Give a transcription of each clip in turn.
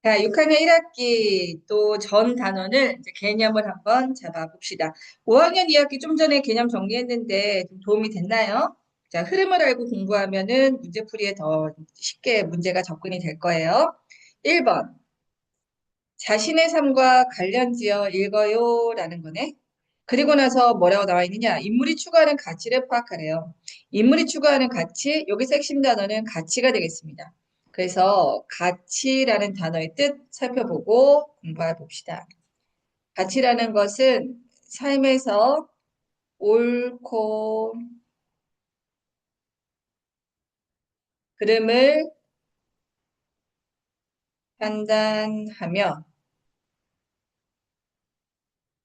자, 6학년 1학기 또 전 단원을 이제 개념을 한번 잡아봅시다. 5학년 2학기 좀 전에 개념 정리했는데 좀 도움이 됐나요? 자, 흐름을 알고 공부하면은 문제풀이에 더 쉽게 문제가 접근이 될 거예요. 1번. 자신의 삶과 관련지어 읽어요 라는 거네. 그리고 나서 뭐라고 나와 있느냐? 인물이 추구하는 가치를 파악하래요. 인물이 추구하는 가치, 여기서 핵심 단어는 가치가 되겠습니다. 그래서 가치라는 단어의 뜻 살펴보고 공부해 봅시다. 가치라는 것은 삶에서 옳고 그름을 판단하며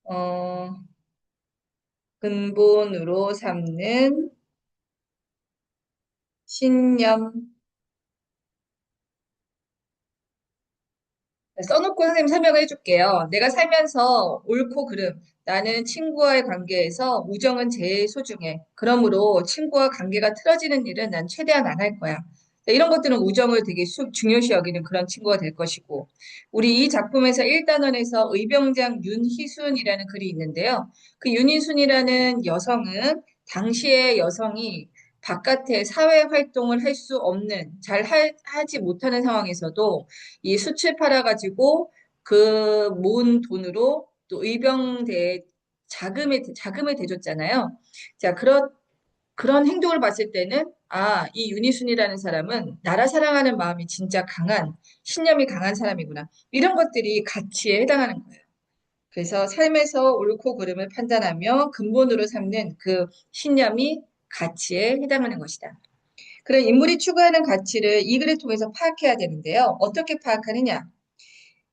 어, 근본으로 삼는 신념. 써놓고 선생님 설명을 해줄게요. 내가 살면서 옳고 그름, 나는 친구와의 관계에서 우정은 제일 소중해. 그러므로 친구와 관계가 틀어지는 일은 난 최대한 안 할 거야. 이런 것들은 우정을 되게 중요시 여기는 그런 친구가 될 것이고, 우리 이 작품에서 1단원에서 의병장 윤희순이라는 글이 있는데요. 그 윤희순이라는 여성은 당시의 여성이 바깥에 사회 활동을 할 수 없는, 하지 못하는 상황에서도 이 숯을 팔아가지고 그 모은 돈으로 또 의병대에 자금을 대줬잖아요. 자, 그런 행동을 봤을 때는, 아, 이 윤희순이라는 사람은 나라 사랑하는 마음이 진짜 강한, 신념이 강한 사람이구나. 이런 것들이 가치에 해당하는 거예요. 그래서 삶에서 옳고 그름을 판단하며 근본으로 삼는 그 신념이 가치에 해당하는 것이다. 그런 인물이 추구하는 가치를 이 글을 통해서 파악해야 되는데요. 어떻게 파악하느냐?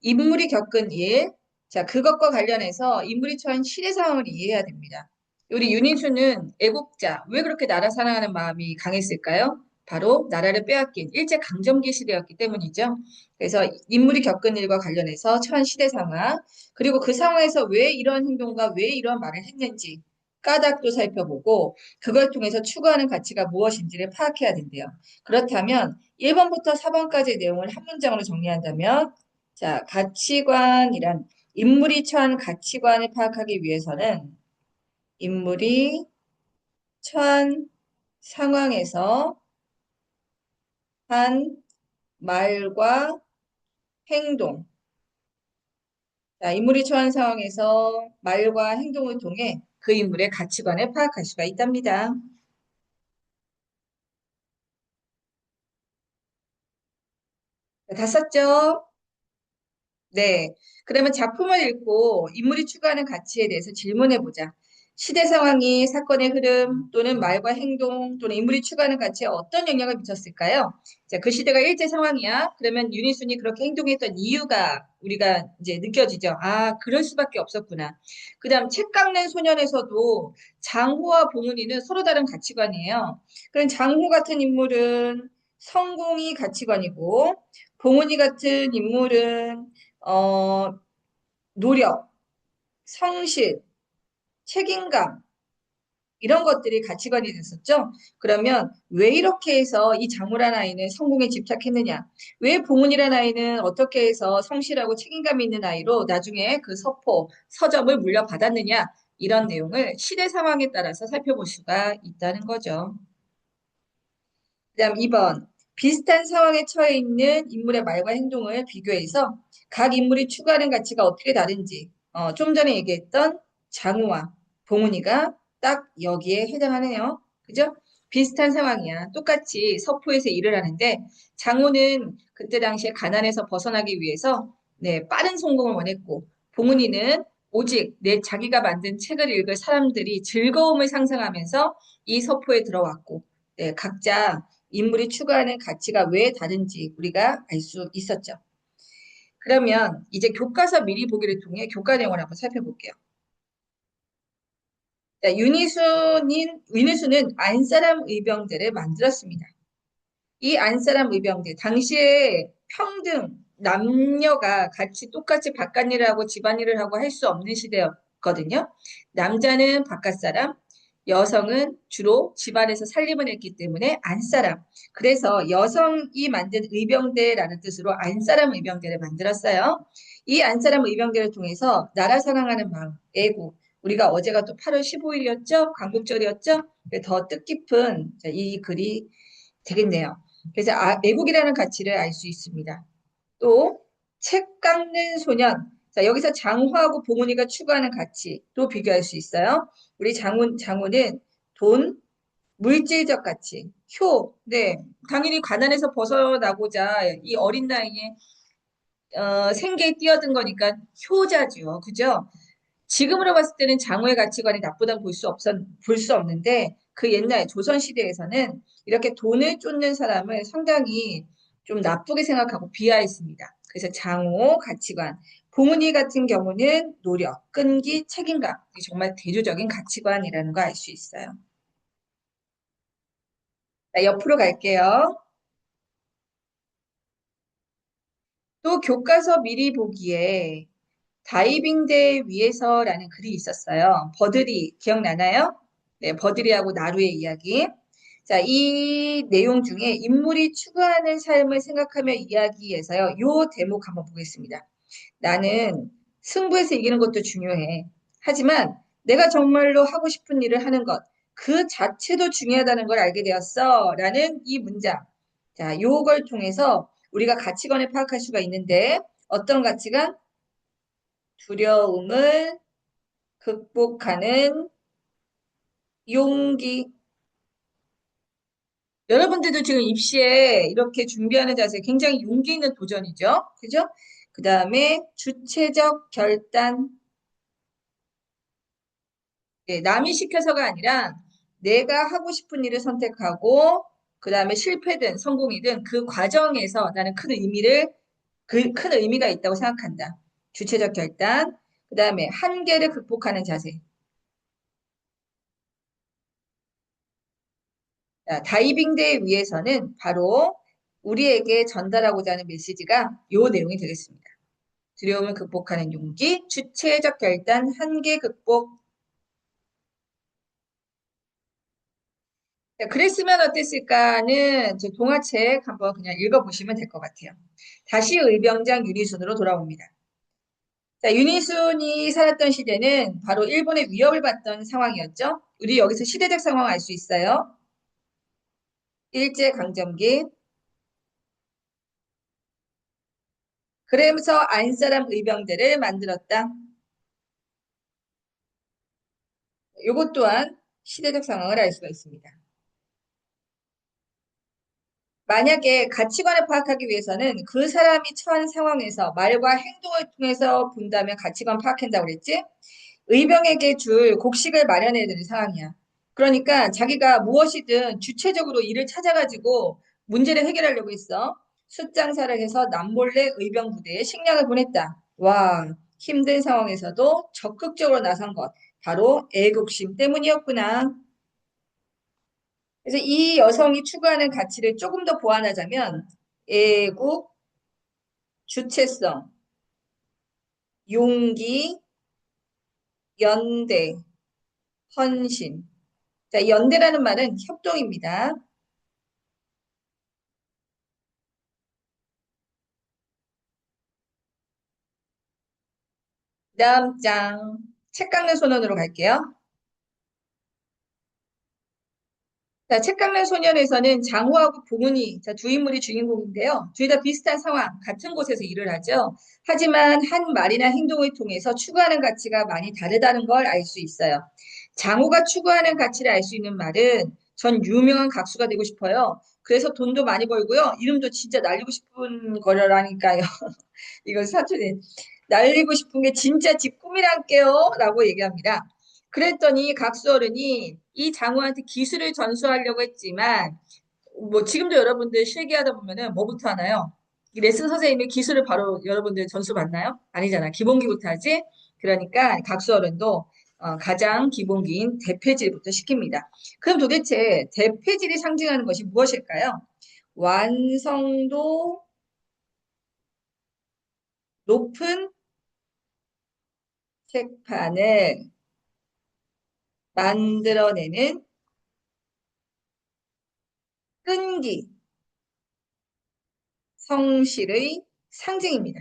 인물이 겪은 일, 자, 그것과 관련해서 인물이 처한 시대 상황을 이해해야 됩니다. 우리 윤희수는 애국자, 왜 그렇게 나라 사랑하는 마음이 강했을까요? 바로 나라를 빼앗긴 일제 강점기 시대였기 때문이죠. 그래서 인물이 겪은 일과 관련해서 처한 시대 상황, 그리고 그 상황에서 왜 이런 행동과 왜 이런 말을 했는지 까닭도 살펴보고 그걸 통해서 추구하는 가치가 무엇인지를 파악해야 된대요. 그렇다면 1번부터 4번까지의 내용을 한 문장으로 정리한다면 자, 가치관이란 인물이 처한 가치관을 파악하기 위해서는 인물이 처한 상황에서 한 말과 행동. 자, 인물이 처한 상황에서 말과 행동을 통해 그 인물의 가치관을 파악할 수가 있답니다. 다 썼죠? 네. 그러면 작품을 읽고 인물이 추구하는 가치에 대해서 질문해 보자. 시대 상황이 사건의 흐름 또는 말과 행동 또는 인물이 추구하는 가치에 어떤 영향을 미쳤을까요? 자, 그 시대가 일제 상황이야. 그러면 유니순이 그렇게 행동했던 이유가 우리가 이제 느껴지죠. 아, 그럴 수밖에 없었구나. 그다음 책 깎는 소년에서도 장호와 봉은이는 서로 다른 가치관이에요. 그럼 장호 같은 인물은 성공이 가치관이고 봉은이 같은 인물은 어, 노력, 성실, 책임감, 이런 것들이 가치관이 됐었죠. 그러면 왜 이렇게 해서 이 장우란 아이는 성공에 집착했느냐? 왜 봉은이란 아이는 어떻게 해서 성실하고 책임감 있는 아이로 나중에 그 서점을 물려받았느냐? 이런 내용을 시대 상황에 따라서 살펴볼 수가 있다는 거죠. 그다음 2번. 비슷한 상황에 처해 있는 인물의 말과 행동을 비교해서 각 인물이 추구하는 가치가 어떻게 다른지, 좀 전에 얘기했던 장우와 봉훈이가 딱 여기에 해당하네요. 그죠? 비슷한 상황이야. 똑같이 서포에서 일을 하는데 장우는 그때 당시에 가난에서 벗어나기 위해서 네, 빠른 성공을 원했고 봉훈이는 오직 내 자기가 만든 책을 읽을 사람들이 즐거움을 상상하면서 이 서포에 들어왔고 네, 각자 인물이 추구하는 가치가 왜 다른지 우리가 알 수 있었죠. 그러면 이제 교과서 미리 보기를 통해 교과 내용을 한번 살펴볼게요. 자, 윤희수는 안사람 의병대를 만들었습니다. 이 안사람 의병대, 당시에 평등, 남녀가 같이 똑같이 바깥일을 하고 집안일을 하고 할 수 없는 시대였거든요. 남자는 바깥 사람, 여성은 주로 집안에서 살림을 했기 때문에 안사람. 그래서 여성이 만든 의병대라는 뜻으로 안사람 의병대를 만들었어요. 이 안사람 의병대를 통해서 나라 사랑하는 마음, 애국. 우리가 어제가 또 8월 15일이었죠? 광복절이었죠? 더 뜻깊은 이 글이 되겠네요. 그래서 애국이라는 가치를 알 수 있습니다. 또 책 깎는 소년. 자, 여기서 장후하고 봉은이가 추구하는 가치도 비교할 수 있어요. 우리 장훈은 돈, 물질적 가치, 효. 네, 당연히 가난에서 벗어나고자 이 어린 나이에 생계에 뛰어든 거니까 효자죠. 그죠? 지금으로 봤을 때는 장후의 가치관이 나쁘다고 볼 수 없는데 그 옛날 조선 시대에서는 이렇게 돈을 쫓는 사람을 상당히 좀 나쁘게 생각하고 비하했습니다. 그래서 장후 가치관, 봉은이 같은 경우는 노력, 끈기, 책임감, 이게 정말 대조적인 가치관이라는 거 알 수 있어요. 자, 옆으로 갈게요. 또 교과서 미리 보기에 다이빙대 위에서라는 글이 있었어요. 버들이 기억나나요? 네, 버들이하고 나루의 이야기. 자, 이 내용 중에 인물이 추구하는 삶을 생각하며 이야기에서요. 요 대목 한번 보겠습니다. 나는 승부에서 이기는 것도 중요해. 하지만 내가 정말로 하고 싶은 일을 하는 것, 그 자체도 중요하다는 걸 알게 되었어. 라는 이 문장. 자, 요걸 통해서 우리가 가치관을 파악할 수가 있는데 어떤 가치관? 두려움을 극복하는 용기. 여러분들도 지금 입시에 이렇게 준비하는 자세 굉장히 용기 있는 도전이죠. 그죠? 그 다음에 주체적 결단. 예, 남이 시켜서가 아니라 내가 하고 싶은 일을 선택하고 그 다음에 실패든 성공이든 그 과정에서 나는 큰 의미가 있다고 생각한다. 주체적 결단. 그 다음에 한계를 극복하는 자세. 자, 다이빙대 위에서는 바로 우리에게 전달하고자 하는 메시지가 요 내용이 되겠습니다. 두려움을 극복하는 용기, 주체적 결단, 한계 극복. 자, 그랬으면 어땠을까는 제 동화책 한번 그냥 읽어보시면 될 것 같아요. 다시 의병장 윤희순으로 돌아옵니다. 자, 윤희순이 살았던 시대는 바로 일본의 위협을 받던 상황이었죠. 우리 여기서 시대적 상황 알 수 있어요. 일제강점기. 그러면서 안사람 의병대를 만들었다. 이것 또한 시대적 상황을 알 수가 있습니다. 만약에 가치관을 파악하기 위해서는 그 사람이 처한 상황에서 말과 행동을 통해서 본다면 가치관 파악한다고 그랬지? 의병에게 줄 곡식을 마련해야 되는 상황이야. 그러니까 자기가 무엇이든 주체적으로 일을 찾아가지고 문제를 해결하려고 했어. 숫장사를 해서 남몰래 의병 부대에 식량을 보냈다. 와, 힘든 상황에서도 적극적으로 나선 것. 바로 애국심 때문이었구나. 그래서 이 여성이 추구하는 가치를 조금 더 보완하자면 애국, 주체성, 용기, 연대, 헌신. 자, 연대라는 말은 협동입니다. 다음 장, 책 깎는 소년으로 갈게요. 자, 책 깎는 소년에서는 장호하고 봉은이, 자, 두 인물이 주인공인데요. 둘 다 비슷한 상황, 같은 곳에서 일을 하죠. 하지만 한 말이나 행동을 통해서 추구하는 가치가 많이 다르다는 걸 알 수 있어요. 장호가 추구하는 가치를 알 수 있는 말은 전 유명한 각수가 되고 싶어요. 그래서 돈도 많이 벌고요. 이름도 진짜 날리고 싶은 거라니까요. 이거 사투리. 날리고 싶은 게 진짜 집 꿈이랄게요. 라고 얘기합니다. 그랬더니 각수 어른이 이 장우한테 기술을 전수하려고 했지만, 뭐 지금도 여러분들 실기하다 보면은 뭐부터 하나요? 이 레슨 선생님이 기술을 바로 여러분들 전수 받나요? 아니잖아. 기본기부터 하지? 그러니까 각수 어른도 가장 기본기인 대패질부터 시킵니다. 그럼 도대체 대패질이 상징하는 것이 무엇일까요? 완성도 높은 책판을 만들어내는 끈기, 성실의 상징입니다.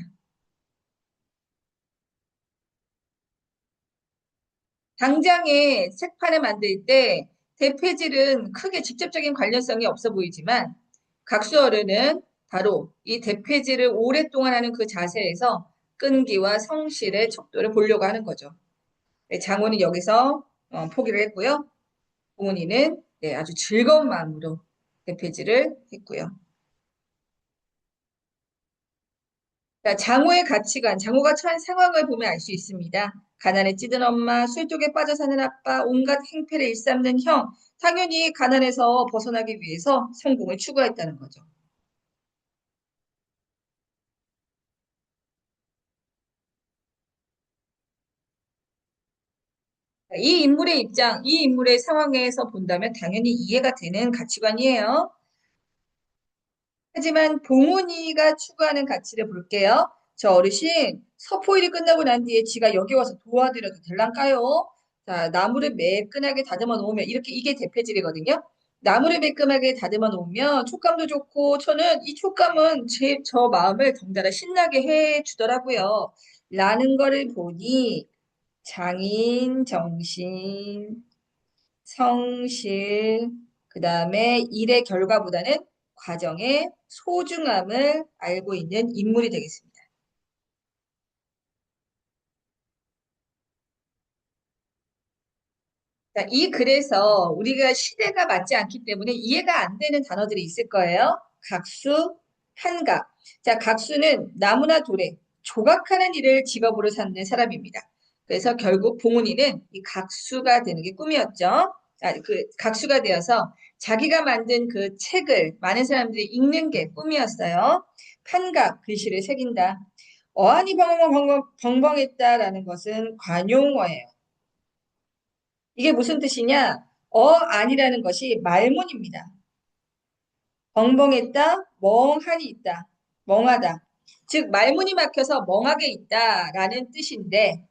당장에 책판을 만들 때 대패질은 크게 직접적인 관련성이 없어 보이지만 각수어른은 바로 이 대패질을 오랫동안 하는 그 자세에서 끈기와 성실의 척도를 보려고 하는 거죠. 네, 장호는 여기서 포기를 했고요. 공훈이는 네, 아주 즐거운 마음으로 대패질을 했고요. 자, 장호의 가치관, 장호가 처한 상황을 보면 알 수 있습니다. 가난에 찌든 엄마, 술독에 빠져 사는 아빠, 온갖 행패를 일삼는 형. 당연히 가난에서 벗어나기 위해서 성공을 추구했다는 거죠. 이 인물의 입장, 이 인물의 상황에서 본다면 당연히 이해가 되는 가치관이에요. 하지만 봉훈이가 추구하는 가치를 볼게요. 저 어르신, 서포일이 끝나고 난 뒤에 지가 여기 와서 도와드려도 될란가요? 자, 나무를 매끈하게 다듬어 놓으면 이렇게 이게 대패질이거든요. 나무를 매끈하게 다듬어 놓으면 촉감도 좋고 저는 이 촉감은 저 마음을 덩달아 신나게 해 주더라고요. 라는 거를 보니 장인 정신, 성실, 그 다음에 일의 결과보다는 과정의 소중함을 알고 있는 인물이 되겠습니다. 자, 이 글에서 우리가 시대가 맞지 않기 때문에 이해가 안 되는 단어들이 있을 거예요. 각수, 한각. 자, 각수는 나무나 돌에 조각하는 일을 직업으로 삼는 사람입니다. 그래서 결국 봉훈이는 이 각수가 되는 게 꿈이었죠. 그 각수가 되어서 자기가 만든 그 책을 많은 사람들이 읽는 게 꿈이었어요. 판각, 글씨를 새긴다. 어안이 벙벙했다라는 것은 관용어예요. 이게 무슨 뜻이냐? 아니라는 것이 말문입니다. 벙벙했다, 멍하니 있다, 멍하다. 즉, 말문이 막혀서 멍하게 있다라는 뜻인데,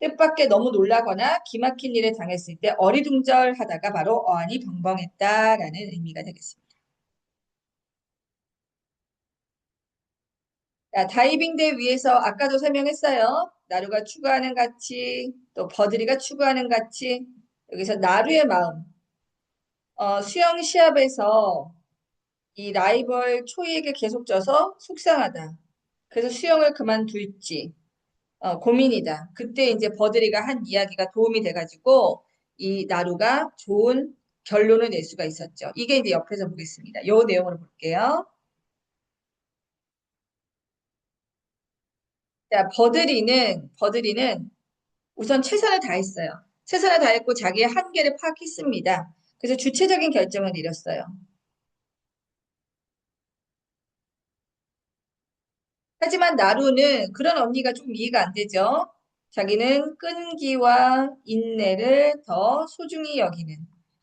뜻밖의 너무 놀라거나 기막힌 일에 당했을 때 어리둥절하다가 바로 어안이 벙벙했다라는 의미가 되겠습니다. 자, 다이빙대 위에서 아까도 설명했어요. 나루가 추구하는 가치, 또 버드리가 추구하는 가치. 여기서 나루의 마음. 수영 시합에서 이 라이벌 초이에게 계속 져서 속상하다. 그래서 수영을 그만둘지 고민이다. 그때 이제 버드리가 한 이야기가 도움이 돼가지고 이 나루가 좋은 결론을 낼 수가 있었죠. 이게 이제 옆에서 보겠습니다. 이 내용으로 볼게요. 자, 버드리는 우선 최선을 다했어요. 최선을 다했고 자기의 한계를 파악했습니다. 그래서 주체적인 결정을 내렸어요. 하지만 나루는 그런 언니가 좀 이해가 안 되죠. 자기는 끈기와 인내를 더 소중히 여기는.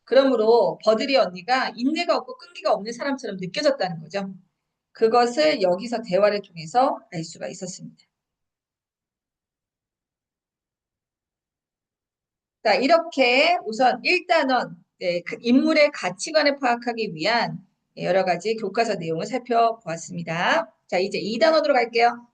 그러므로 버들이 언니가 인내가 없고 끈기가 없는 사람처럼 느껴졌다는 거죠. 그것을 여기서 대화를 통해서 알 수가 있었습니다. 자, 이렇게 우선 1단원, 네, 그 인물의 가치관을 파악하기 위한 여러 가지 교과서 내용을 살펴보았습니다. 자, 이제 2단원으로 갈게요.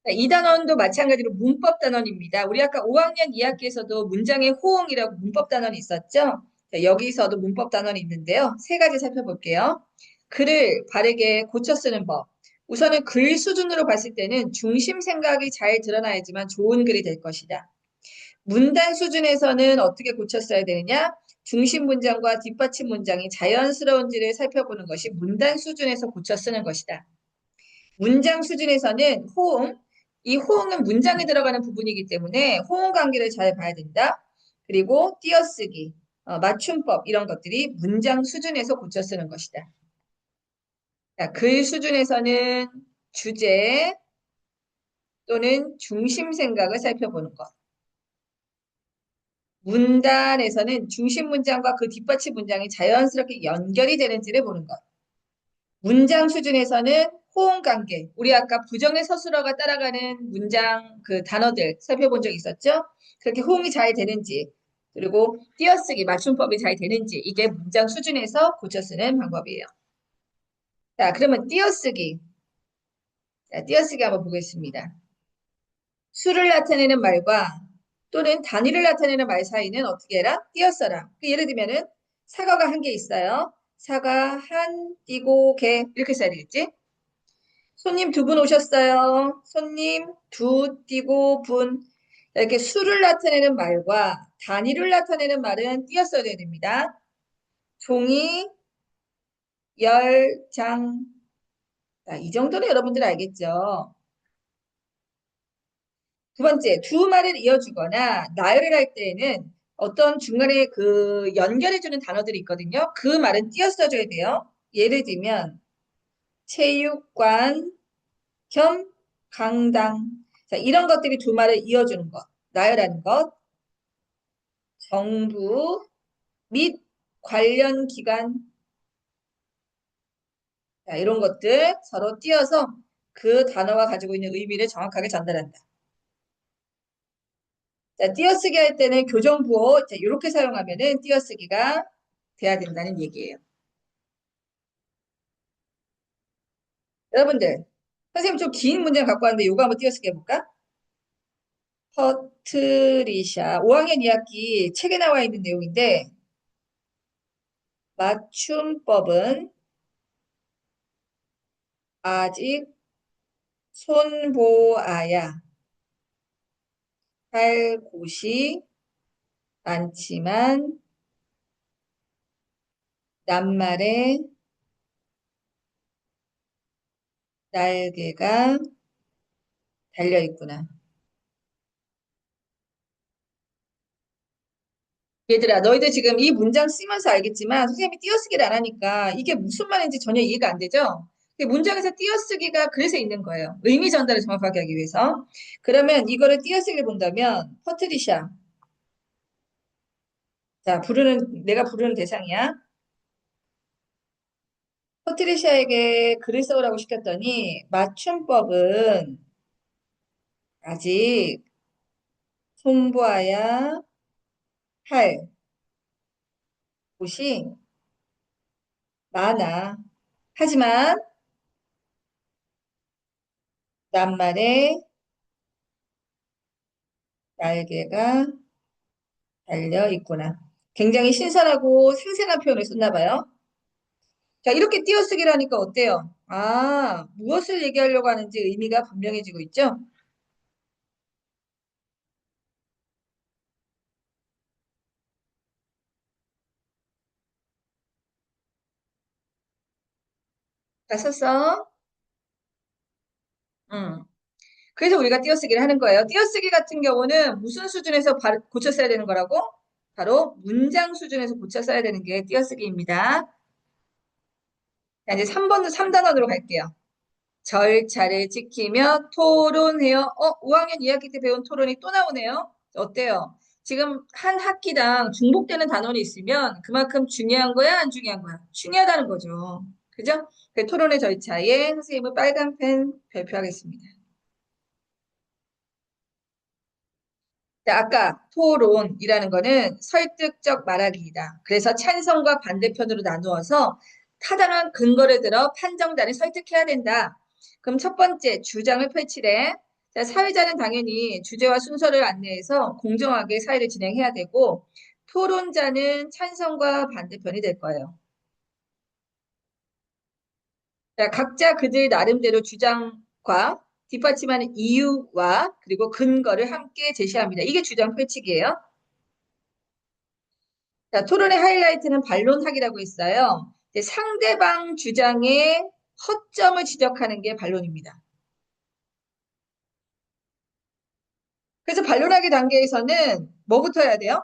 자, 이 단원도 마찬가지로 문법 단원입니다. 우리 아까 5학년 2학기에서도 문장의 호응이라고 문법 단원이 있었죠? 자, 여기서도 문법 단원이 있는데요. 세 가지 살펴볼게요. 글을 바르게 고쳐 쓰는 법. 우선은 글 수준으로 봤을 때는 중심 생각이 잘 드러나야지만 좋은 글이 될 것이다. 문단 수준에서는 어떻게 고쳐 써야 되느냐? 중심 문장과 뒷받침 문장이 자연스러운지를 살펴보는 것이 문단 수준에서 고쳐 쓰는 것이다. 문장 수준에서는 호응, 이 호응은 문장에 들어가는 부분이기 때문에 호응 관계를 잘 봐야 된다. 그리고 띄어쓰기, 맞춤법 이런 것들이 문장 수준에서 고쳐 쓰는 것이다. 자, 글 수준에서는 주제 또는 중심 생각을 살펴보는 것. 문단에서는 중심 문장과 그 뒷받침 문장이 자연스럽게 연결이 되는지를 보는 것. 문장 수준에서는 호응 관계. 우리 아까 부정의 서술어가 따라가는 문장 그 단어들 살펴본 적 있었죠? 그렇게 호응이 잘 되는지, 그리고 띄어쓰기, 맞춤법이 잘 되는지, 이게 문장 수준에서 고쳐 쓰는 방법이에요. 자, 그러면 띄어쓰기. 자, 띄어쓰기 한번 보겠습니다. 수를 나타내는 말과 또는 단위를 나타내는 말 사이는 어떻게 해라? 띄어써라. 그 예를 들면은 사과가 한 개 있어요. 사과 한 띄고 개 이렇게 써야 되겠지? 손님 두 분 오셨어요. 손님 두 띄고 분. 이렇게 수를 나타내는 말과 단위를 나타내는 말은 띄어써야 됩니다. 종이 열 장. 자, 이 정도는 여러분들 알겠죠? 두 번째, 두 말을 이어주거나 나열을 할 때에는 어떤 중간에 그 연결해주는 단어들이 있거든요. 그 말은 띄어 써줘야 돼요. 예를 들면, 체육관 겸 강당. 자, 이런 것들이 두 말을 이어주는 것, 나열하는 것, 정부 및 관련 기관. 자, 이런 것들 서로 띄어서 그 단어가 가지고 있는 의미를 정확하게 전달한다. 자, 띄어쓰기 할 때는 교정부호 자, 이렇게 사용하면은 띄어쓰기가 돼야 된다는 얘기예요. 여러분들, 선생님 좀 긴 문장 갖고 왔는데 이거 한번 띄어쓰기 해볼까? 퍼트리샤 5학년 2학기 책에 나와 있는 내용인데 맞춤법은 아직 손보아야 할 곳이 많지만 낱말에 날개가 달려 있구나. 얘들아, 너희들 지금 이 문장 쓰면서 알겠지만 선생님이 띄어쓰기를 안 하니까 이게 무슨 말인지 전혀 이해가 안 되죠? 문장에서 띄어쓰기가 그래서 있는 거예요. 의미 전달을 정확하게 하기 위해서. 그러면 이거를 띄어쓰기를 본다면 퍼트리샤. 자, 내가 부르는 대상이야. 퍼트리샤에게 글을 써오라고 시켰더니 맞춤법은 아직 손보아야 할 곳이 많아. 하지만 낱말에 날개가 달려 있구나. 굉장히 신선하고 생생한 표현을 썼나 봐요. 자, 이렇게 띄어쓰기를 하니까 어때요? 아, 무엇을 얘기하려고 하는지 의미가 분명해지고 있죠? 다 썼어? 응. 그래서 우리가 띄어쓰기를 하는 거예요. 띄어쓰기 같은 경우는 무슨 수준에서 고쳐 써야 되는 거라고? 바로 문장 수준에서 고쳐 써야 되는 게 띄어쓰기입니다. 자, 이제 3번, 3단원으로 갈게요. 절차를 지키며 토론해요. 5학년 2학기 때 배운 토론이 또 나오네요. 어때요? 지금 한 학기당 중복되는 단원이 있으면 그만큼 중요한 거야, 안 중요한 거야? 중요하다는 거죠. 그죠? 그 토론의 절차에 선생님은 빨간 펜 발표하겠습니다. 자, 아까 토론이라는 거는 설득적 말하기이다. 그래서 찬성과 반대편으로 나누어서 타당한 근거를 들어 판정단을 설득해야 된다. 그럼 첫 번째 주장을 펼치래. 자, 사회자는 당연히 주제와 순서를 안내해서 공정하게 사회를 진행해야 되고 토론자는 찬성과 반대편이 될 거예요. 자, 각자 그들 나름대로 주장과 뒷받침하는 이유와 그리고 근거를 함께 제시합니다. 이게 주장 펼치기예요. 자, 토론의 하이라이트는 반론하기라고 했어요. 이제 상대방 주장의 허점을 지적하는 게 반론입니다. 그래서 반론하기 단계에서는 뭐부터 해야 돼요?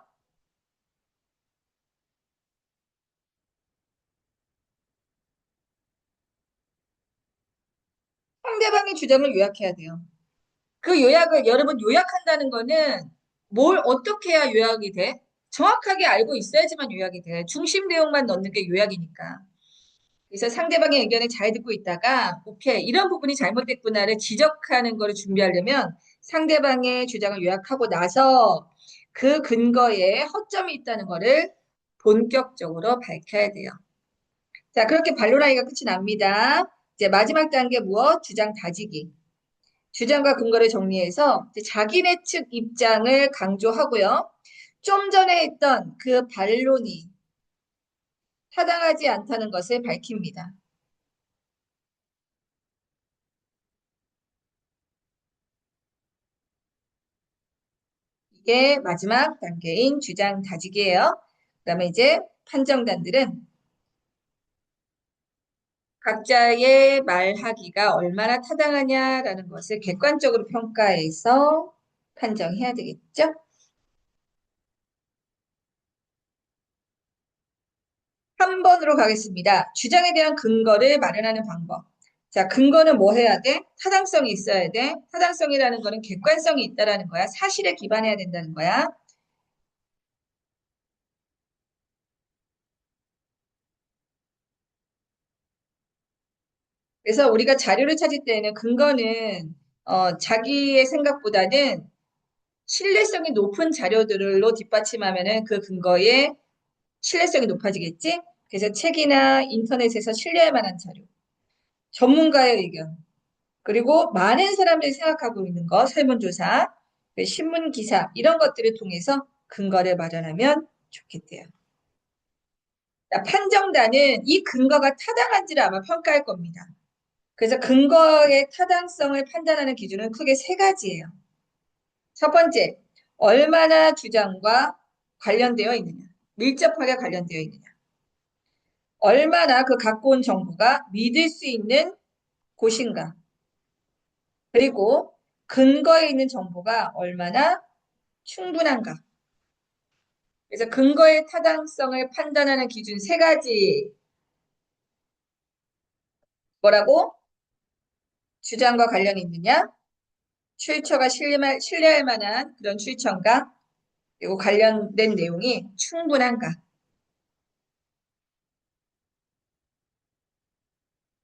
상대방의 주장을 요약해야 돼요. 그 요약을 여러분 요약한다는 거는 뭘 어떻게 해야 요약이 돼? 정확하게 알고 있어야지만 요약이 돼. 중심 내용만 넣는 게 요약이니까. 그래서 상대방의 의견을 잘 듣고 있다가, 오케이, 이런 부분이 잘못됐구나를 지적하는 거를 준비하려면 상대방의 주장을 요약하고 나서 그 근거에 허점이 있다는 거를 본격적으로 밝혀야 돼요. 자, 그렇게 반론하기가 끝이 납니다. 이제 마지막 단계 무엇? 주장 다지기. 주장과 근거를 정리해서 이제 자기네 측 입장을 강조하고요. 좀 전에 했던 그 반론이 타당하지 않다는 것을 밝힙니다. 이게 마지막 단계인 주장 다지기예요. 그다음에 이제 판정단들은 각자의 말하기가 얼마나 타당하냐라는 것을 객관적으로 평가해서 판정해야 되겠죠? 3번으로 가겠습니다. 주장에 대한 근거를 마련하는 방법. 자, 근거는 뭐 해야 돼? 타당성이 있어야 돼. 타당성이라는 거는 객관성이 있다라는 거야. 사실에 기반해야 된다는 거야. 그래서 우리가 자료를 찾을 때는 근거는 자기의 생각보다는 신뢰성이 높은 자료들로 뒷받침하면은 그 근거의 신뢰성이 높아지겠지? 그래서 책이나 인터넷에서 신뢰할 만한 자료, 전문가의 의견, 그리고 많은 사람들이 생각하고 있는 거, 설문조사, 그 신문 기사, 이런 것들을 통해서 근거를 마련하면 좋겠대요. 자, 판정단은 이 근거가 타당한지를 아마 평가할 겁니다. 그래서 근거의 타당성을 판단하는 기준은 크게 세 가지예요. 첫 번째, 얼마나 주장과 관련되어 있느냐, 밀접하게 관련되어 있느냐, 얼마나 그 갖고 온 정보가 믿을 수 있는 곳인가, 그리고 근거에 있는 정보가 얼마나 충분한가. 그래서 근거의 타당성을 판단하는 기준 세 가지. 뭐라고? 주장과 관련이 있느냐, 출처가 신뢰할 만한 그런 출처인가, 그리고 관련된 내용이 충분한가.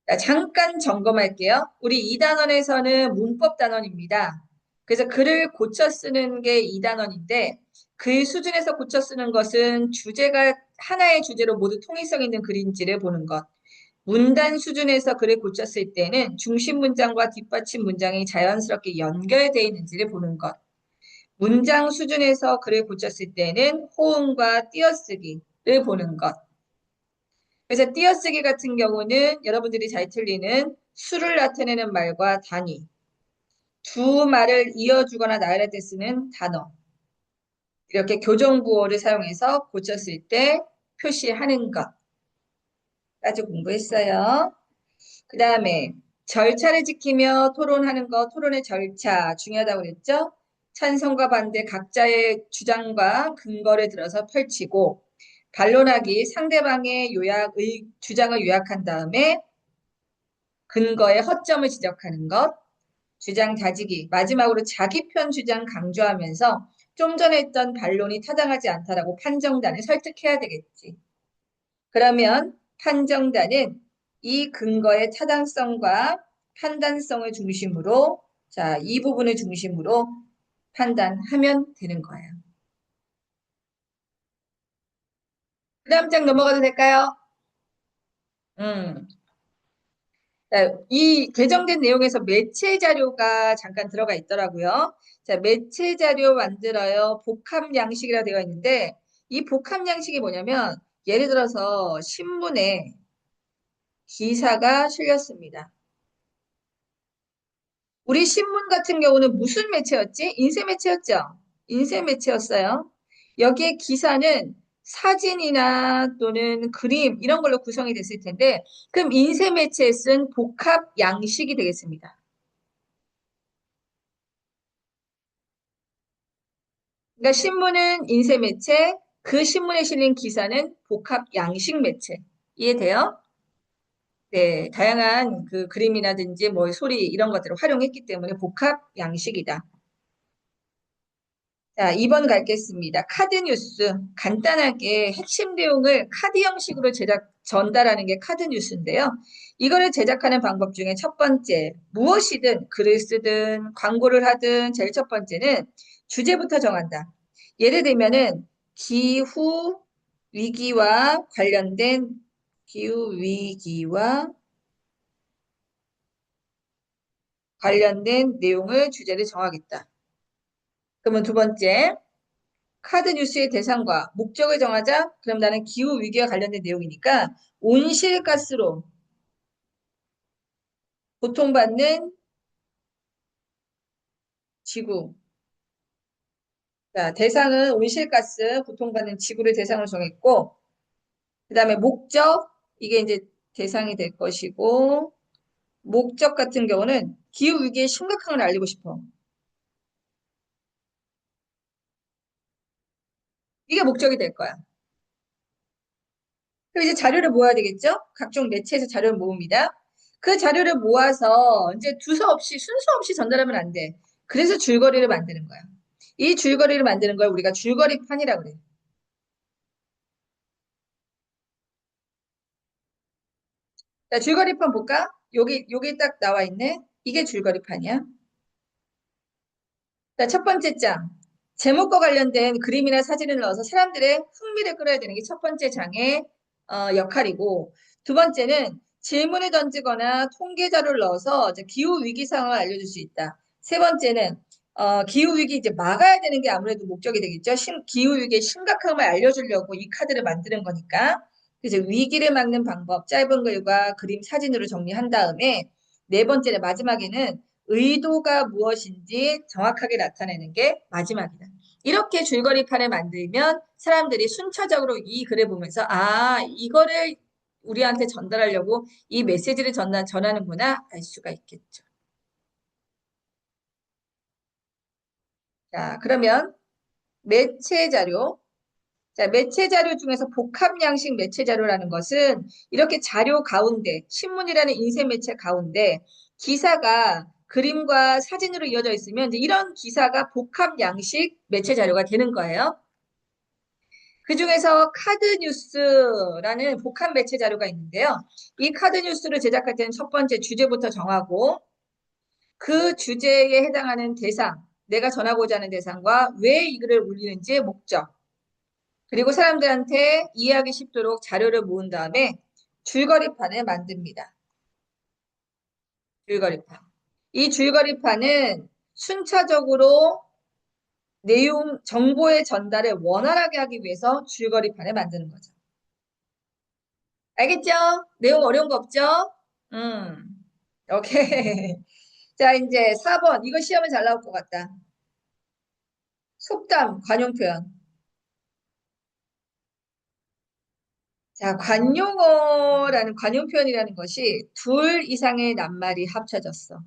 자, 잠깐 점검할게요. 우리 2단원에서는 문법 단원입니다. 그래서 글을 고쳐 쓰는 게 2단원인데 그 수준에서 고쳐 쓰는 것은 주제가 하나의 주제로 모두 통일성 있는 글인지를 보는 것. 문단 수준에서 글을 고쳤을 때는 중심 문장과 뒷받침 문장이 자연스럽게 연결되어 있는지를 보는 것. 문장 수준에서 글을 고쳤을 때는 호응과 띄어쓰기를 보는 것. 그래서 띄어쓰기 같은 경우는 여러분들이 잘 틀리는 수를 나타내는 말과 단위, 두 말을 이어주거나 나열할 때 쓰는 단어, 이렇게 교정구어를 사용해서 고쳤을 때 표시하는 것까지 공부했어요. 그 다음에 절차를 지키며 토론하는 것, 토론의 절차 중요하다고 그랬죠? 찬성과 반대 각자의 주장과 근거를 들어서 펼치고 반론하기 상대방의 주장을 요약한 다음에 근거의 허점을 지적하는 것, 주장 다지기, 마지막으로 자기 편 주장 강조하면서 좀 전에 했던 반론이 타당하지 않다라고 판정단을 설득해야 되겠지. 그러면 판정단은 이 근거의 타당성과 판단성을 중심으로, 자, 이 부분을 중심으로 판단하면 되는 거예요. 그 다음 장 넘어가도 될까요? 음. 자, 이 개정된 내용에서 매체 자료가 잠깐 들어가 있더라고요. 자, 매체 자료 만들어요. 복합 양식이라 되어 있는데 이 복합 양식이 뭐냐면 예를 들어서 신문에 기사가 실렸습니다. 우리 신문 같은 경우는 무슨 매체였지? 인쇄 매체였죠? 인쇄 매체였어요. 여기에 기사는 사진이나 또는 그림 이런 걸로 구성이 됐을 텐데 그럼 인쇄 매체에 쓴 복합 양식이 되겠습니다. 그러니까 신문은 인쇄 매체, 그 신문에 실린 기사는 복합 양식 매체. 이해돼요? 네, 다양한 그 그림이라든지 뭐 소리 이런 것들을 활용했기 때문에 복합 양식이다. 자, 2번 가겠습니다. 카드 뉴스. 간단하게 핵심 내용을 카드 형식으로 전달하는 게 카드 뉴스인데요. 이거를 제작하는 방법 중에 첫 번째, 무엇이든 글을 쓰든 광고를 하든 제일 첫 번째는 주제부터 정한다. 예를 들면은 기후 위기와 관련된 기후 위기와 관련된 내용을 주제를 정하겠다. 그러면 두 번째, 카드 뉴스의 대상과 목적을 정하자. 그럼 나는 기후 위기와 관련된 내용이니까 온실가스로 고통받는 지구. 자, 대상은 온실가스 고통받는 지구를 대상으로 정했고, 그 다음에 목적, 이게 이제 대상이 될 것이고, 목적 같은 경우는 기후 위기의 심각함을 알리고 싶어. 이게 목적이 될 거야. 그럼 이제 자료를 모아야 되겠죠? 각종 매체에서 자료를 모읍니다. 그 자료를 모아서 이제 두서 없이 순서 없이 전달하면 안 돼. 그래서 줄거리를 만드는 거야. 이 줄거리를 만드는 걸 우리가 줄거리판이라고 그래. 자, 줄거리판 볼까? 여기 딱 나와 있네. 이게 줄거리판이야. 자, 첫 번째 장. 제목과 관련된 그림이나 사진을 넣어서 사람들의 흥미를 끌어야 되는 게 첫 번째 장의 역할이고, 두 번째는 질문을 던지거나 통계 자료를 넣어서 이제 기후 위기 상황을 알려줄 수 있다. 세 번째는 기후 위기 이제 막아야 되는 게 아무래도 목적이 되겠죠. 기후 위기의 심각함을 알려주려고 이 카드를 만드는 거니까. 그래서 위기를 막는 방법, 짧은 글과 그림, 사진으로 정리한 다음에 네 번째는 마지막에는 의도가 무엇인지 정확하게 나타내는 게 마지막이다. 이렇게 줄거리판을 만들면 사람들이 순차적으로 이 글을 보면서 아, 이거를 우리한테 전달하려고 이 메시지를 전하는구나 알 수가 있겠죠. 자, 그러면 매체 자료. 자, 매체 자료 중에서 복합 양식 매체 자료라는 것은 이렇게 자료 가운데, 신문이라는 인쇄 매체 가운데 기사가 그림과 사진으로 이어져 있으면 이제 이런 기사가 복합 양식 매체 자료가 되는 거예요. 그 중에서 카드 뉴스라는 복합 매체 자료가 있는데요. 이 카드 뉴스를 제작할 때는 첫 번째 주제부터 정하고 그 주제에 해당하는 대상, 내가 전하고자 하는 대상과 왜 이 글을 올리는지의 목적, 그리고 사람들한테 이해하기 쉽도록 자료를 모은 다음에 줄거리판을 만듭니다. 줄거리판. 이 줄거리판은 순차적으로 내용, 정보의 전달을 원활하게 하기 위해서 줄거리판을 만드는 거죠. 알겠죠? 내용 어려운 거 없죠? 음, 오케이. 자, 이제 4번. 이거 시험에 잘 나올 것 같다. 속담, 관용 표현. 자, 관용 표현이라는 것이 둘 이상의 낱말이 합쳐졌어.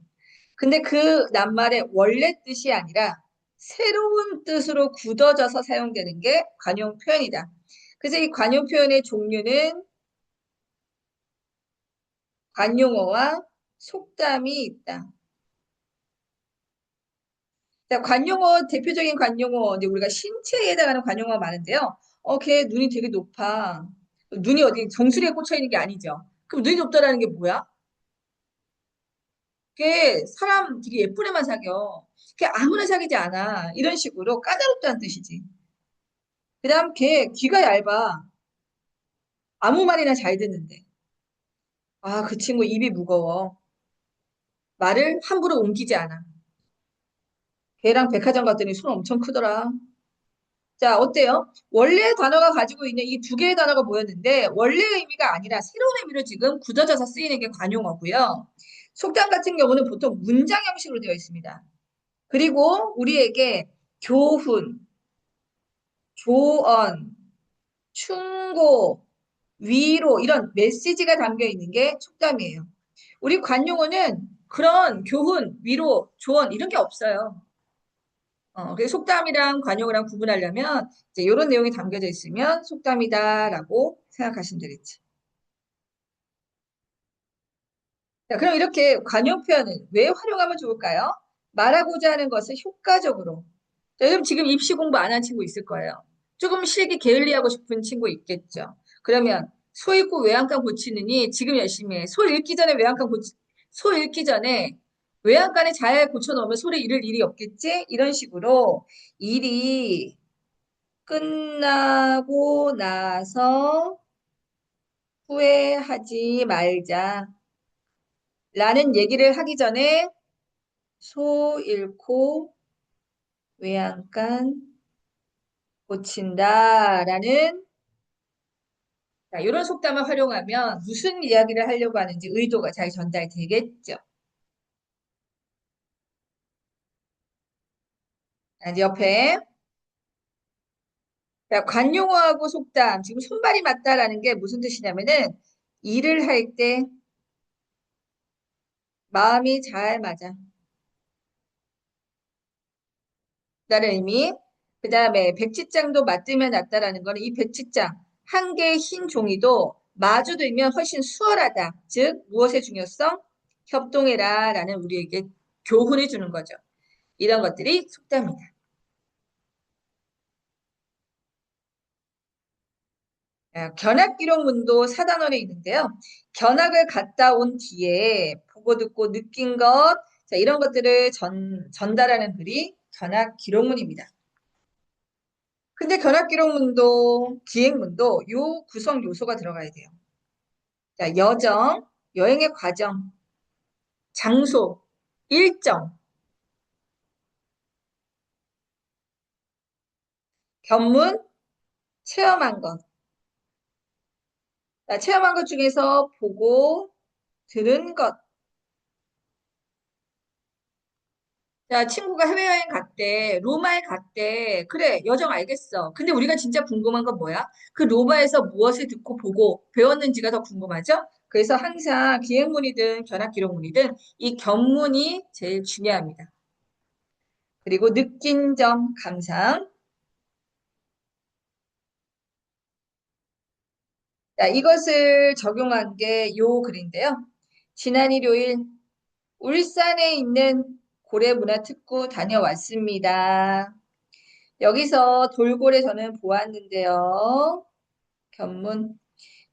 근데 그 낱말의 원래 뜻이 아니라 새로운 뜻으로 굳어져서 사용되는 게 관용 표현이다. 그래서 이 관용 표현의 종류는 관용어와 속담이 있다. 자, 관용어, 대표적인 관용어, 이제 우리가 신체에 해당하는 관용어가 많은데요. 걔 눈이 되게 높아. 눈이 어디 정수리에 꽂혀 있는 게 아니죠. 그럼 눈이 높다라는 게 뭐야? 걔 사람 되게 예쁜 애만 사겨. 걔 아무나 사귀지 않아. 이런 식으로 까다롭다는 뜻이지. 그 다음 걔 귀가 얇아. 아무 말이나 잘 듣는데. 아, 그 친구 입이 무거워. 말을 함부로 옮기지 않아. 걔랑 백화점 갔더니 손 엄청 크더라. 자, 어때요? 원래 단어가 가지고 있는 이 두 개의 단어가 모였는데 원래 의미가 아니라 새로운 의미로 지금 굳어져서 쓰이는 게 관용어고요. 속담 같은 경우는 보통 문장 형식으로 되어 있습니다. 그리고 우리에게 교훈, 조언, 충고, 위로 이런 메시지가 담겨 있는 게 속담이에요. 우리 관용어는 그런 교훈, 위로, 조언 이런 게 없어요. 그래서 속담이랑 관용어랑 구분하려면 이제 이런 내용이 담겨져 있으면 속담이다라고 생각하시면 되겠지. 자, 그럼 이렇게 관용 표현을 왜 활용하면 좋을까요? 말하고자 하는 것을 효과적으로, 여러분 지금 입시 공부 안 한 친구 있을 거예요. 조금 실기 게을리하고 싶은 친구 있겠죠. 그러면 소 읽고 외양간 고치느니 지금 열심히 해. 소 읽기 전에 외양간에 잘 고쳐놓으면 소리 잃을 일이 없겠지? 이런 식으로 일이 끝나고 나서 후회하지 말자. 라는 얘기를 하기 전에 소 잃고 외양간 고친다라는 이런 속담을 활용하면 무슨 이야기를 하려고 하는지 의도가 잘 전달되겠죠. 자, 이제 옆에 자, 관용어하고 속담 지금 손발이 맞다라는 게 무슨 뜻이냐면은 일을 할 때 마음이 잘 맞아. 라는 의미. 그 다음에 백지장도 맞들면 낫다라는 거는 이 백지장 한 개의 흰 종이도 마주 들면 훨씬 수월하다. 즉 무엇의 중요성? 협동해라라는 우리에게 교훈을 주는 거죠. 이런 것들이 속담입니다. 견학기록문도 사단원에 있는데요. 견학을 갔다 온 뒤에 보고 듣고 느낀 것, 자, 이런 것들을 전달하는 글이 견학기록문입니다. 근데 견학기록문도 기행문도 요 구성 요소가 들어가야 돼요. 자, 여정, 여행의 과정, 장소, 일정, 견문, 체험한 것. 자, 체험한 것 중에서 보고 들은 것. 자, 친구가 해외여행 갔대. 로마에 갔대. 그래, 여정 알겠어. 근데 우리가 진짜 궁금한 건 뭐야? 그 로마에서 무엇을 듣고 보고 배웠는지가 더 궁금하죠? 그래서 항상 기행문이든 견학기록문이든 이 견문이 제일 중요합니다. 그리고 느낀 점, 감상. 자, 이것을 적용한 게 요 글인데요. 지난 일요일 울산에 있는 고래문화특구 다녀왔습니다. 여기서 돌고래 저는 보았는데요. 견문.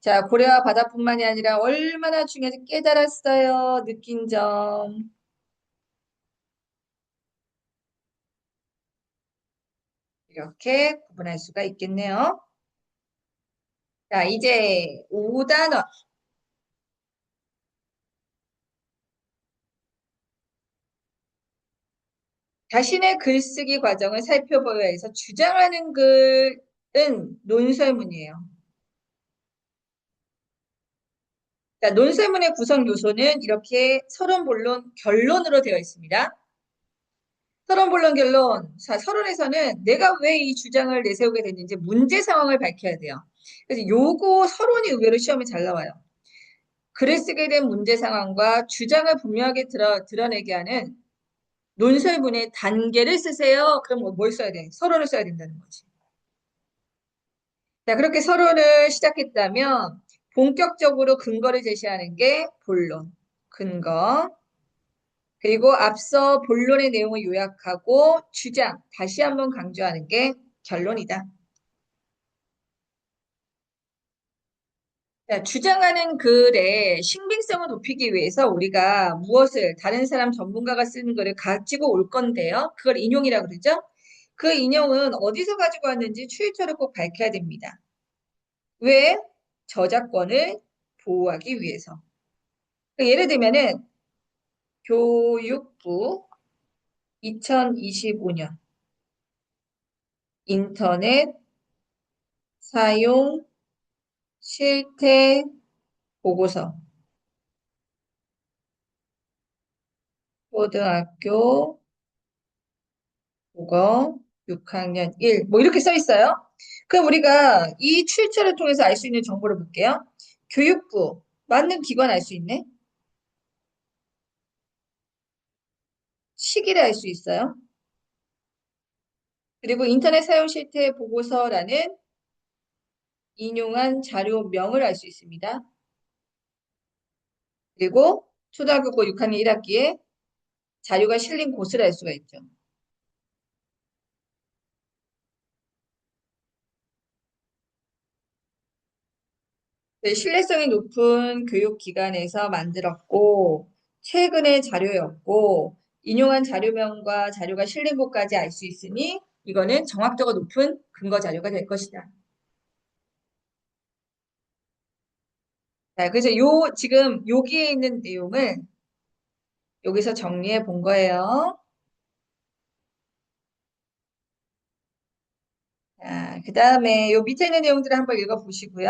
자, 고래와 바다뿐만이 아니라 얼마나 중요한지 깨달았어요. 느낀 점. 이렇게 구분할 수가 있겠네요. 자, 이제 5단원. 자신의 글쓰기 과정을 살펴보여야 해서 주장하는 글은 논설문이에요. 자, 논설문의 구성 요소는 이렇게 서론, 본론, 결론으로 되어 있습니다. 서론, 본론, 결론. 자, 서론에서는 내가 왜 이 주장을 내세우게 됐는지 문제 상황을 밝혀야 돼요. 그래서 요거 서론이 의외로 시험에 잘 나와요. 글을 쓰게 된 문제 상황과 주장을 분명하게 드러내게 하는 논설문의 단계를 쓰세요. 그럼 뭘 써야 돼? 서론을 써야 된다는 거지. 자, 그렇게 서론을 시작했다면 본격적으로 근거를 제시하는 게 본론, 근거. 그리고 앞서 본론의 내용을 요약하고 주장, 다시 한번 강조하는 게 결론이다. 자, 주장하는 글의 신빙성을 높이기 위해서 우리가 무엇을 다른 사람 전문가가 쓴 글을 가지고 올 건데요. 그걸 인용이라고 그러죠. 그 인용은 어디서 가지고 왔는지 출처를 꼭 밝혀야 됩니다. 왜? 저작권을 보호하기 위해서. 그러니까 예를 들면은 교육부 2025년 인터넷 사용 실태 보고서 초등학교 국어 6학년 1, 뭐 이렇게 써 있어요. 그럼 우리가 이 출처를 통해서 알 수 있는 정보를 볼게요. 교육부, 맞는 기관 알 수 있네. 시기를 알 수 있어요. 그리고 인터넷 사용 실태 보고서라는 인용한 자료명을 알 수 있습니다. 그리고 초등학교 6학년 1학기에 자료가 실린 곳을 알 수가 있죠. 네, 신뢰성이 높은 교육기관에서 만들었고, 최근의 자료였고, 인용한 자료명과 자료가 실린 곳까지 알 수 있으니, 이거는 정확도가 높은 근거 자료가 될 것이다. 자, 그래서 지금 여기에 있는 내용을 여기서 정리해 본 거예요. 자, 그 다음에 요 밑에 있는 내용들을 한번 읽어보시고요.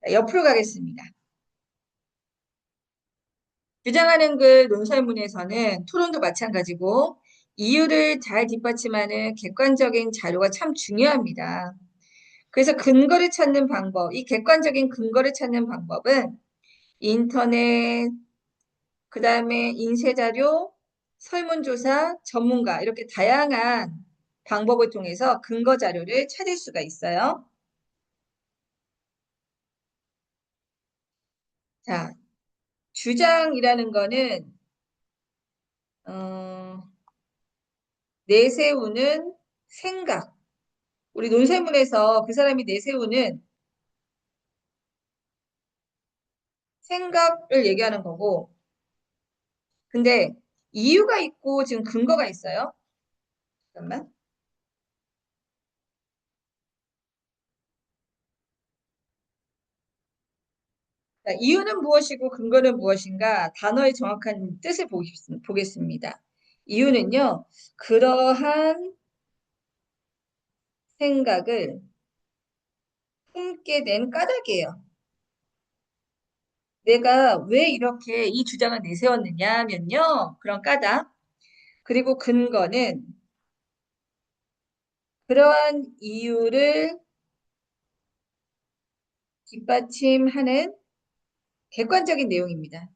자, 옆으로 가겠습니다. 주장하는 글 논설문에서는 토론도 마찬가지고 이유를 잘 뒷받침하는 객관적인 자료가 참 중요합니다. 그래서 근거를 찾는 방법, 이 객관적인 근거를 찾는 방법은 인터넷, 그 다음에 인쇄자료, 설문조사, 전문가 이렇게 다양한 방법을 통해서 근거 자료를 찾을 수가 있어요. 자, 주장이라는 거는 어, 내세우는 생각. 우리 논설문에서 그 사람이 내세우는 생각을 얘기하는 거고, 근데 이유가 있고 지금 근거가 있어요. 잠깐만. 자, 이유는 무엇이고 근거는 무엇인가? 단어의 정확한 뜻을 보겠습니다. 이유는요, 그러한 생각을 품게 된 까닭이에요. 내가 왜 이렇게 이 주장을 내세웠느냐면요, 그런 까닭. 그리고 근거는 그러한 이유를 뒷받침하는 객관적인 내용입니다.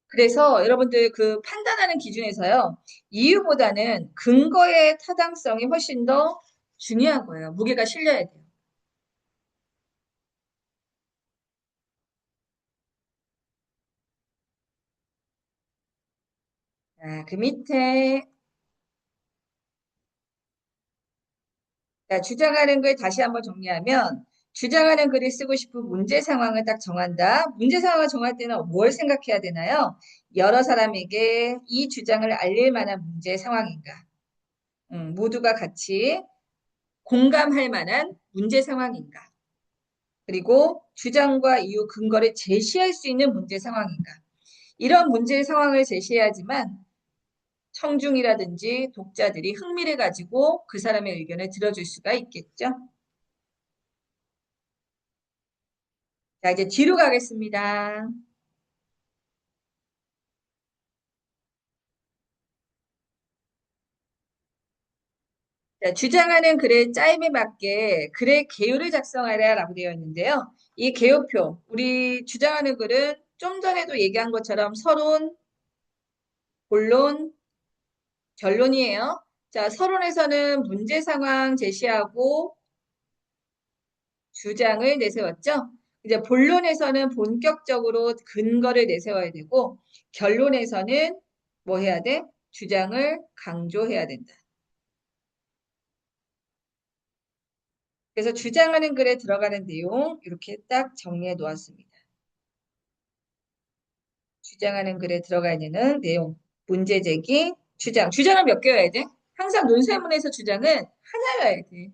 그래서 여러분들 그 판단하는 기준에서요, 이유보다는 근거의 타당성이 훨씬 더 중요한 거예요. 무게가 실려야 돼요. 자, 그 밑에 자, 주장하는 글 다시 한번 정리하면 주장하는 글이 쓰고 싶은 문제 상황을 딱 정한다. 문제 상황을 정할 때는 뭘 생각해야 되나요? 여러 사람에게 이 주장을 알릴 만한 문제 상황인가? 모두가 같이 공감할 만한 문제 상황인가? 그리고 주장과 이유 근거를 제시할 수 있는 문제 상황인가? 이런 문제 상황을 제시해야지만 청중이라든지 독자들이 흥미를 가지고 그 사람의 의견을 들어줄 수가 있겠죠. 자, 이제 뒤로 가겠습니다. 자, 주장하는 글의 짜임에 맞게 글의 개요를 작성하라라고 되어 있는데요. 이 개요표, 우리 주장하는 글은 좀 전에도 얘기한 것처럼 서론, 본론, 결론이에요. 자, 서론에서는 문제 상황 제시하고 주장을 내세웠죠. 이제 본론에서는 본격적으로 근거를 내세워야 되고, 결론에서는 뭐 해야 돼? 주장을 강조해야 된다. 그래서 주장하는 글에 들어가는 내용 이렇게 딱 정리해 놓았습니다. 주장하는 글에 들어가 있는 내용, 문제 제기, 주장. 주장은 몇 개여야 돼? 항상 논설문에서 주장은 하나여야 돼.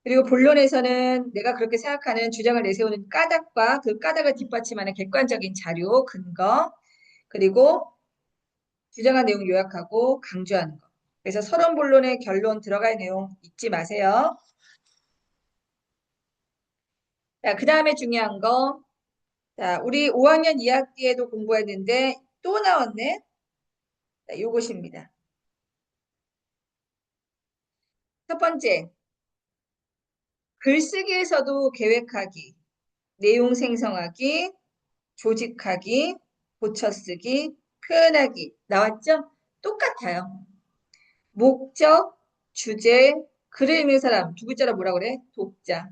그리고 본론에서는 내가 그렇게 생각하는 주장을 내세우는 까닭과 그 까닭을 뒷받침하는 객관적인 자료, 근거, 그리고 주장한 내용 요약하고 강조하는 거. 그래서 서론 본론의 결론 들어갈 내용 잊지 마세요. 자, 그 다음에 중요한 거. 자, 우리 5학년 2학기에도 공부했는데 또 나왔네. 자, 요것입니다. 첫 번째, 글쓰기에서도 계획하기, 내용 생성하기, 조직하기, 고쳐쓰기, 표현하기 나왔죠? 똑같아요. 목적, 주제, 글을 읽는 사람, 두 글자로 뭐라 그래? 독자.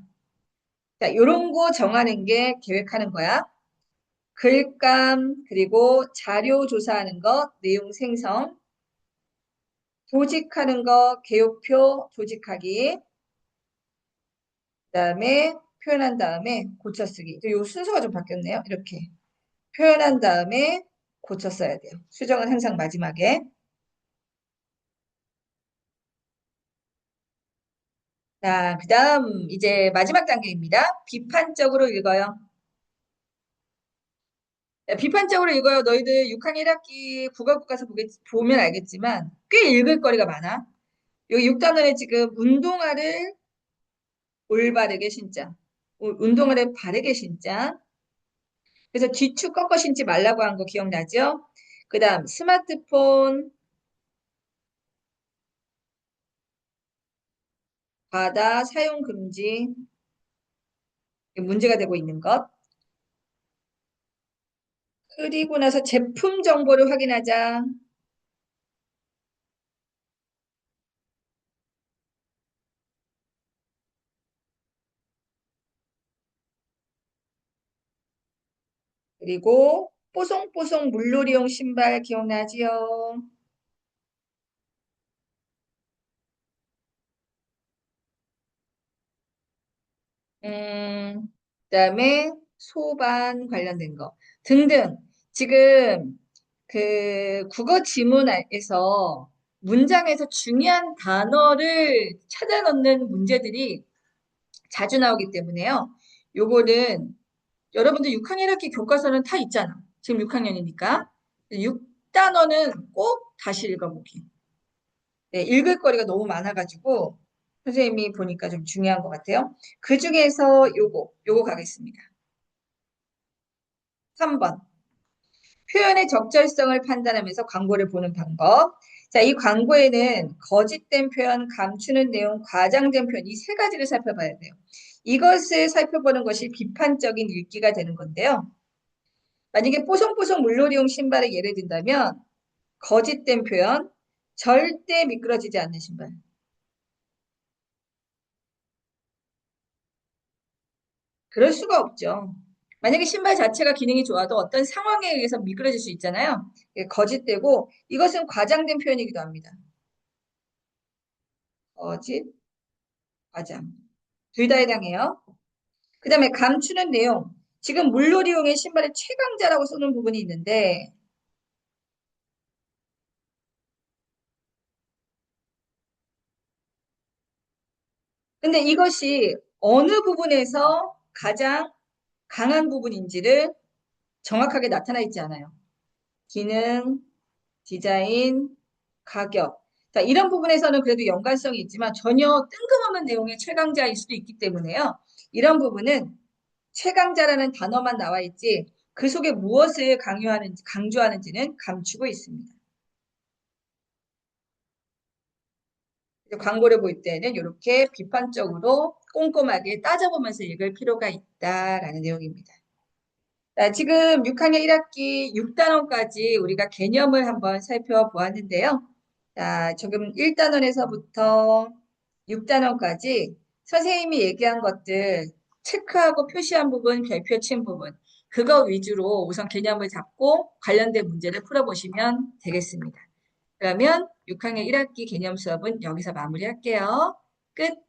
자, 요런 거 정하는 게 계획하는 거야. 글감, 그리고 자료 조사하는 것, 내용 생성, 조직하는 거, 개요표 조직하기, 그다음에 표현한 다음에 고쳐쓰기. 요 순서가 좀 바뀌었네요. 이렇게 표현한 다음에 고쳐 써야 돼요. 수정은 항상 마지막에. 자, 그다음 이제 마지막 단계입니다. 비판적으로 읽어요. 네, 비판적으로 읽어요. 너희들 6학년 1학기 국어국가서 보면 알겠지만 꽤 읽을 거리가 많아. 여기 6단원에 지금 운동화를 올바르게 신자. 운동화를 바르게 신자. 그래서 뒤축 꺾어 신지 말라고 한 거 기억나죠? 그 다음 스마트폰 받아 사용 금지 문제가 되고 있는 것. 그리고 나서 제품 정보를 확인하자. 그리고 뽀송뽀송 물놀이용 신발 기억나지요? 그다음에 소반 관련된 거 등등. 지금 그 국어 지문에서 문장에서 중요한 단어를 찾아 넣는 문제들이 자주 나오기 때문에요. 요거는 여러분들 6학년 학기 교과서는 다 있잖아. 지금 6학년이니까. 6단어는 꼭 다시 읽어보기. 네, 읽을 거리가 너무 많아가지고 선생님이 보니까 좀 중요한 것 같아요. 그 중에서 요거 가겠습니다. 3번. 표현의 적절성을 판단하면서 광고를 보는 방법. 자, 이 광고에는 거짓된 표현, 감추는 내용, 과장된 표현 이 세 가지를 살펴봐야 돼요. 이것을 살펴보는 것이 비판적인 읽기가 되는 건데요. 만약에 뽀송뽀송 물놀이용 신발을 예를 든다면 거짓된 표현, 절대 미끄러지지 않는 신발. 그럴 수가 없죠. 만약에 신발 자체가 기능이 좋아도 어떤 상황에 의해서 미끄러질 수 있잖아요. 이게 거짓되고 이것은 과장된 표현이기도 합니다. 거짓, 과장. 둘 다 해당해요. 그 다음에 감추는 내용. 지금 물놀이용의 신발의 최강자라고 쓰는 부분이 있는데 근데 이것이 어느 부분에서 가장 강한 부분인지를 정확하게 나타나 있지 않아요. 기능, 디자인, 가격. 자, 이런 부분에서는 그래도 연관성이 있지만 전혀 뜬금없는 내용의 최강자일 수도 있기 때문에요. 이런 부분은 최강자라는 단어만 나와 있지 그 속에 무엇을 강조하는지는 감추고 있습니다. 광고를 볼 때는 이렇게 비판적으로 꼼꼼하게 따져보면서 읽을 필요가 있다라는 내용입니다. 자, 지금 6학년 1학기 6단원까지 우리가 개념을 한번 살펴보았는데요. 자, 지금 1단원에서부터 6단원까지 선생님이 얘기한 것들 체크하고 표시한 부분, 별표 친 부분, 그거 위주로 우선 개념을 잡고 관련된 문제를 풀어보시면 되겠습니다. 그러면 6학년 1학기 개념 수업은 여기서 마무리할게요. 끝.